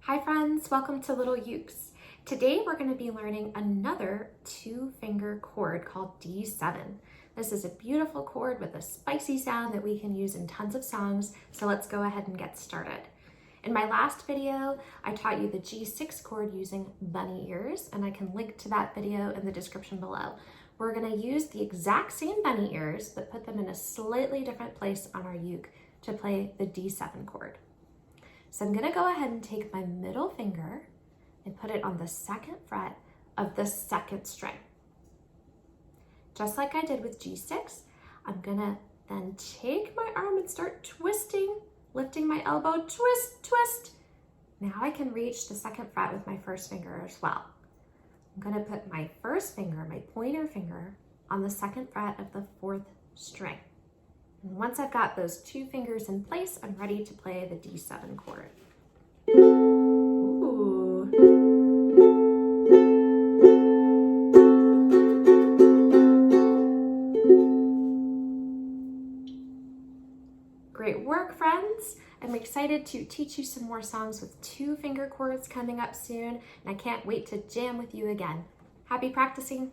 Hi friends, welcome to Little Ukes. Today we're going to be learning another two-finger chord called D7. This is a beautiful chord with a spicy sound that we can use in tons of songs, so let's go ahead and get started. In my last video, I taught you the G6 chord using bunny ears, and I can link to that video in the description below. We're going to use the exact same bunny ears, but put them in a slightly different place on our uke to play the D7 chord. So I'm going to go ahead and take my middle finger and put it on the second fret of the second string. Just like I did with G6, I'm going to then take my arm and start twisting, lifting my elbow, twist, twist. Now I can reach the second fret with my first finger as well. I'm going to put my first finger, my pointer finger, on the second fret of the fourth string. And once I've got those two fingers in place, I'm ready to play the D7 chord. Ooh. Great work, friends. I'm excited to teach you some more songs with two-finger chords coming up soon, and I can't wait to jam with you again. Happy practicing.